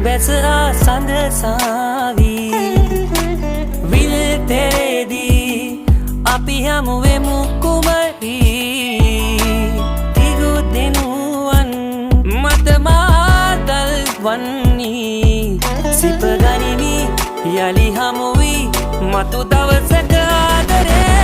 බැසරා සඳ සාවී විල් තෙරේදී අපි හමුවෙමු කුමරී තිගු දෙනුවන් මතමාතල් වන්නී සිප ගනිමි යලි හමුවී මතු දවසක ආදරේ